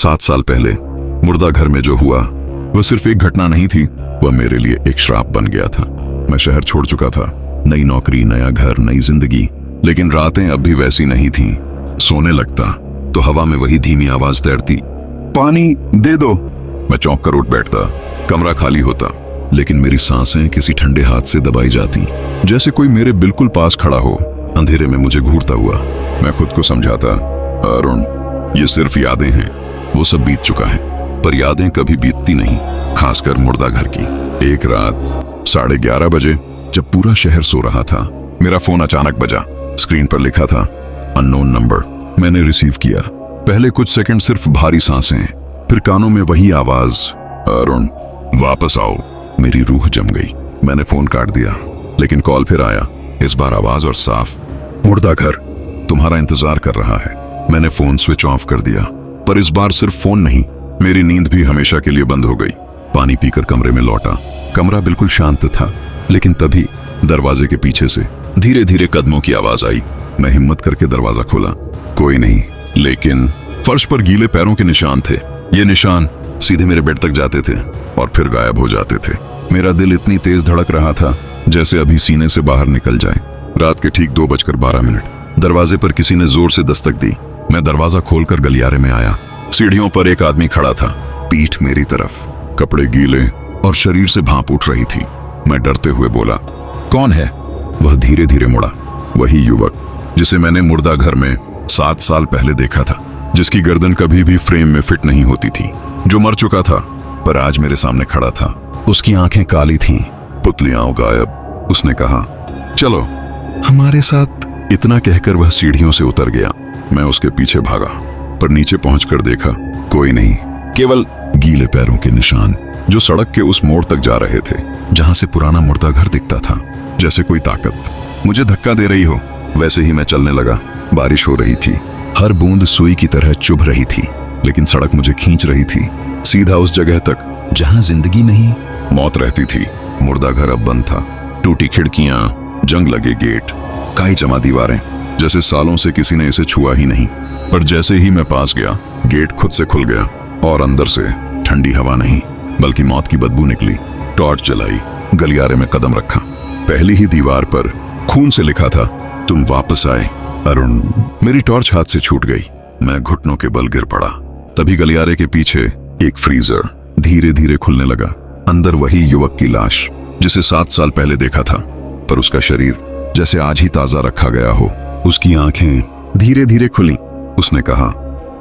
7 साल पहले मुर्दा घर में जो हुआ वह सिर्फ एक घटना नहीं थी, वह मेरे लिए एक श्राप बन गया था। मैं शहर छोड़ चुका था, नई नौकरी, नया घर, नई जिंदगी, लेकिन रातें अब भी वैसी नहीं थीं। सोने लगता तो हवा में वही धीमी आवाज तैरती, पानी दे दो। मैं चौंक कर उठ बैठता, कमरा खाली होता, लेकिन मेरी सांसें किसी ठंडे हाथ से दबाई जाती, जैसे कोई मेरे बिल्कुल पास खड़ा हो। अंधेरे में मुझे घूरता हुआ मैं खुद को समझाता, अरुण, ये सिर्फ यादें हैं, वो सब बीत चुका है। पर यादें कभी बीतती नहीं, खासकर मुर्दा घर की। एक रात 11:30 बजे, जब पूरा शहर सो रहा था, मेरा फोन अचानक बजा। स्क्रीन पर लिखा था अननोन नंबर। मैंने रिसीव किया। पहले कुछ सेकंड सिर्फ भारी सांसें, फिर कानों में वही आवाज, अरुण वापस आओ। मेरी रूह जम गई। मैंने फोन काट दिया, लेकिन कॉल फिर आया, इस बार आवाज और साफ, मुर्दा घर तुम्हारा इंतजार कर रहा है। मैंने फोन स्विच ऑफ कर दिया, पर इस बार सिर्फ फोन नहीं, मेरी नींद भी हमेशा के लिए बंद हो गई। पानी पीकर कमरे में लौटा। कमरा बिल्कुल शांत था, लेकिन तभी दरवाजे के पीछे से धीरे धीरे कदमों की आवाज आई। मैं हिम्मत करके दरवाजा खोला। कोई नहीं, लेकिन फर्श पर गीले पैरों के निशान थे। ये निशान सीधे मेरे बेड तक जाते थे और फिर गायब हो जाते थे। मेरा दिल इतनी तेज धड़क रहा था जैसे अभी सीने से बाहर निकल जाए। रात के ठीक 2:12 दरवाजे पर किसी ने जोर से दस्तक दी। मैं दरवाजा खोलकर गलियारे में आया। सीढ़ियों पर एक आदमी खड़ा था, पीठ मेरी तरफ, कपड़े गीले और शरीर से भाप उठ रही थी। मैं डरते हुए बोला, कौन है? वह धीरे धीरे मुड़ा। वही युवक जिसे मैंने मुर्दा घर में 7 साल पहले देखा था, जिसकी गर्दन कभी भी फ्रेम में फिट नहीं होती थी, जो मर चुका था पर आज मेरे सामने खड़ा था। उसकी आंखें काली थीं, पुतलियां गायब। उसने कहा, चलो हमारे साथ। इतना कहकर वह सीढ़ियों से उतर गया। मैं उसके पीछे भागा, पर नीचे पहुंचकर देखा, कोई नहीं, केवल गीले पैरों के निशान जो सड़क के उस मोड़ तक जा रहे थे जहां से पुराना मुर्दा घर दिखता था। जैसे कोई ताकत मुझे धक्का दे रही हो, वैसे ही मैं चलने लगा। बारिश हो रही थी, हर बूंद सुई की तरह चुभ रही थी, लेकिन सड़क मुझे खींच रही थी, सीधा उस जगह तक जहां जिंदगी नहीं, मौत रहती थी। मुर्दा घर अब बंद था। टूटी खिड़कियां, जंग लगे गेट, काई जमा दीवारें, जैसे सालों से किसी ने इसे छुआ ही नहीं। पर जैसे ही मैं पास गया, गेट खुद से खुल गया और अंदर से ठंडी हवा नहीं, बल्कि मौत की बदबू निकली। टॉर्च जलाई, गलियारे में कदम रखा। पहली ही दीवार पर खून से लिखा था, तुम वापस आए अरुण। मेरी टॉर्च हाथ से छूट गई। मैं घुटनों के बल गिर पड़ा। तभी गलियारे के पीछे एक फ्रीजर धीरे धीरे खुलने लगा। अंदर वही युवक की लाश जिसे 7 साल पहले देखा था, पर उसका शरीर जैसे आज ही ताजा रखा गया हो। उसकी आंखें धीरे धीरे खुली। उसने कहा,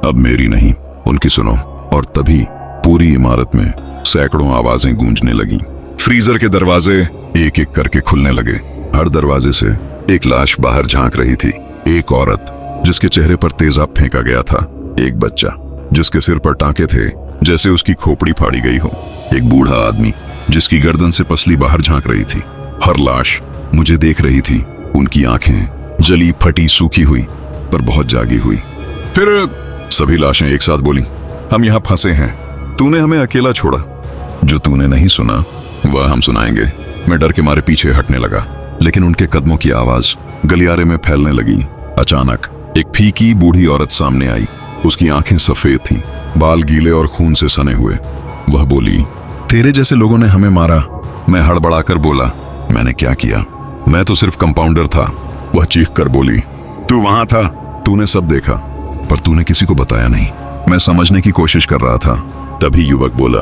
अब मेरी नहीं, उनकी सुनो। और तभी पूरी इमारत में सैकड़ों आवाजें गूंजने लगीं। फ्रीजर के दरवाजे एक एक करके खुलने लगे। हर दरवाजे से एक लाश बाहर झांक रही थी। एक औरत जिसके चेहरे पर तेजाब फेंका गया था, एक बच्चा जिसके सिर पर टांके थे जैसे उसकी खोपड़ी फाड़ी गई हो, एक बूढ़ा आदमी जिसकी गर्दन से पसली बाहर झांक रही थी। हर लाश मुझे देख रही थी। उनकी आंखें जली, फटी, सूखी हुई, पर बहुत जागी हुई। फिर सभी लाशें एक साथ बोली, हम यहाँ फंसे हैं, तूने हमें अकेला छोड़ा। जो तूने नहीं सुना वह हम सुनाएंगे। मैं डर के मारे पीछे हटने लगा, लेकिन उनके कदमों की आवाज गलियारे में फैलने लगी। अचानक एक फीकी बूढ़ी औरत सामने आई। उसकी आंखें सफेद थीं, बाल गीले और खून से सने हुए। वह बोली, तेरे जैसे लोगों ने हमें मारा। मैं हड़बड़ाकर बोला, मैंने क्या किया? मैं तो सिर्फ कंपाउंडर था। वह चीख कर बोली, तू वहां था, तूने सब देखा, पर तूने किसी को बताया नहीं। मैं समझने की कोशिश कर रहा था। तभी युवक बोला,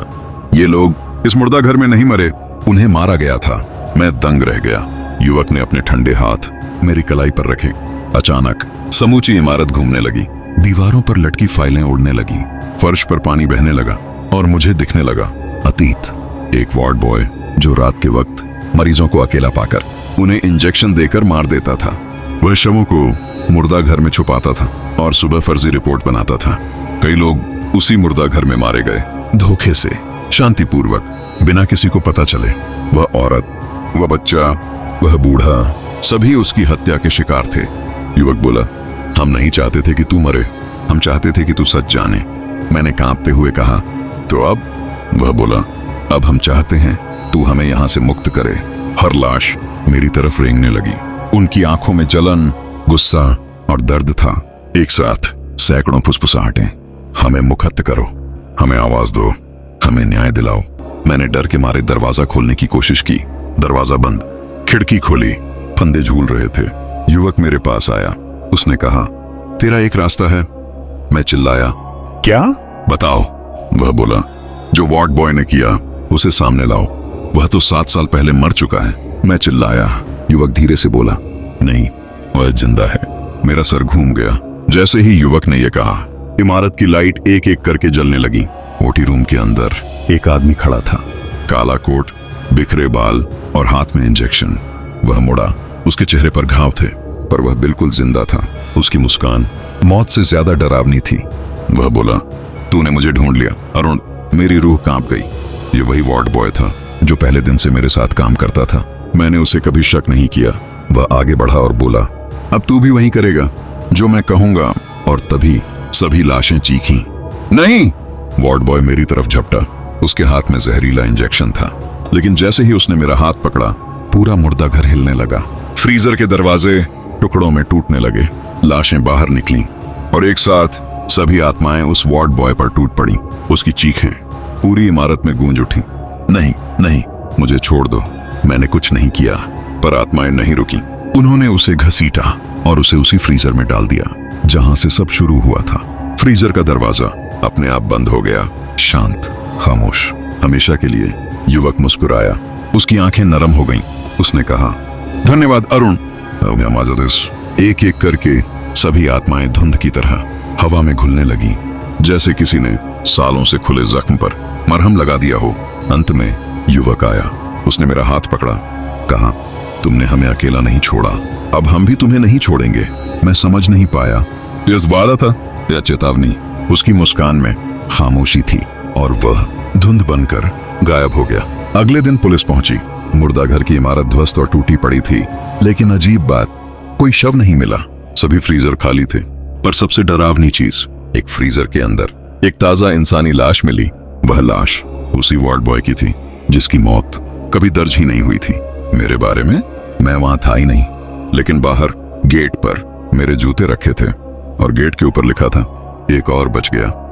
ये लोग इस मुर्दा घर में नहीं मरे, उन्हें मारा गया था। मैं दंग रह गया। युवक ने अपने ठंडे हाथ मेरी कलाई पर रखे। अचानक समूची इमारत घूमने लगी। दीवारों पर लटकी फाइलें उड़ने लगी, फर्श पर पानी बहने लगा और मुझे दिखने लगा अतीत। एक वार्ड बॉय जो रात के वक्त मरीजों को अकेला पाकर उन्हें इंजेक्शन देकर मार देता था। वह शवों को मुर्दा घर में छुपाता था और सुबह फर्जी रिपोर्ट बनाता था। कई लोग उसी मुर्दा घर में मारे गए, धोखे से, शांतिपूर्वक, बिना किसी को पता चले। वह औरत, वह बच्चा, वह बूढ़ा, सभी उसकी हत्या के शिकार थे। युवक बोला, हम नहीं चाहते थे कि तू मरे, हम चाहते थे कि तू सच जाने। मैंने कांपते हुए कहा, तो अब? वह बोला, अब हम चाहते हैं तू हमें यहां से मुक्त करे। हर लाश मेरी तरफ रेंगने लगी। उनकी आंखों में जलन, गुस्सा और दर्द था, एक साथ सैकड़ों फुसफुसाहटें। हमें मुखत्त करो, हमें आवाज दो, हमें न्याय दिलाओ। मैंने डर के मारे दरवाजा खोलने की कोशिश की। दरवाजा बंद। खिड़की खोली, फंदे झूल रहे थे। युवक मेरे पास आया। उसने कहा, तेरा एक रास्ता है। मैं चिल्लाया, क्या? बताओ। वह बोला, जो वार्ड बॉय ने किया उसे सामने लाओ, वह तो 7 साल पहले मर चुका है। मैं चिल्लाया। युवक धीरे से बोला, नहीं, वह जिंदा है। मेरा सर घूम गया। जैसे ही युवक ने यह कहा, इमारत की लाइट एक एक करके जलने लगी। ओटी रूम के अंदर एक आदमी खड़ा था, काला कोट, बिखरे बाल और हाथ में इंजेक्शन। वह मुड़ा। उसके चेहरे पर घाव थे, पर वह बिल्कुल जिंदा था। उसकी मुस्कान मौत से ज्यादा डरावनी थी। वह बोला, तूने मुझे ढूंढ लिया अरुण। मेरी रूह कांप गई। ये वही वार्ड बॉय था जो पहले दिन से मेरे साथ काम करता था। मैंने उसे कभी शक नहीं किया। वह आगे बढ़ा और बोला, अब तू भी वही करेगा जो मैं कहूंगा। और तभी सभी लाशें चीखीं। नहीं! वार्ड बॉय मेरी तरफ झपटा। उसके हाथ में जहरीला इंजेक्शन था, लेकिन जैसे ही उसने मेरा हाथ पकड़ा, पूरा मुर्दा घर हिलने लगा। फ्रीजर के दरवाजे टुकड़ों में टूटने लगे। लाशें बाहर निकलीं और एक साथ सभी आत्माएं उस वार्ड बॉय पर टूट पड़ी। उसकी चीखें पूरी इमारत में गूंज उठी। नहीं, नहीं, मुझे छोड़ दो, मैंने कुछ नहीं किया। पर आत्माएं नहीं रुकी। उन्होंने उसे घसीटा और उसे उसी फ्रीजर में डाल दिया जहां से सब शुरू हुआ था। फ्रीजर का दरवाजा अपने आप बंद हो गया। शांत, खामोश, हमेशा के लिए। युवक मुस्कुराया। उसकी आंखें नरम हो गईं। उसने कहा, धन्यवाद अरुण। एक एक करके सभी आत्माएं धुंध की तरह हवा में घुलने लगी, जैसे किसी ने सालों से खुले जख्म पर मरहम लगा दिया हो। अंत में युवक आया। उसने मेरा हाथ पकड़ा, कहा, तुमने हमें अकेला नहीं छोड़ा, अब हम भी तुम्हें नहीं छोड़ेंगे। मैं समझ नहीं पाया, यह वादा था या चेतावनी। उसकी मुस्कान में खामोशी थी और वह धुंध बनकर गायब हो गया। अगले दिन पुलिस पहुंची। मुर्दा घर की इमारत ध्वस्त और टूटी पड़ी थी, लेकिन अजीब बात, कोई शव नहीं मिला। सभी फ्रीजर खाली थे। पर सबसे डरावनी चीज, एक फ्रीजर के अंदर एक ताजा इंसानी लाश मिली। वह लाश उसी वार्ड बॉय की थी जिसकी मौत कभी दर्ज ही नहीं हुई थी। मेरे बारे में मैं वहां था ही नहीं, लेकिन बाहर गेट पर मेरे जूते रखे थे और गेट के ऊपर लिखा था, एक और बच गया।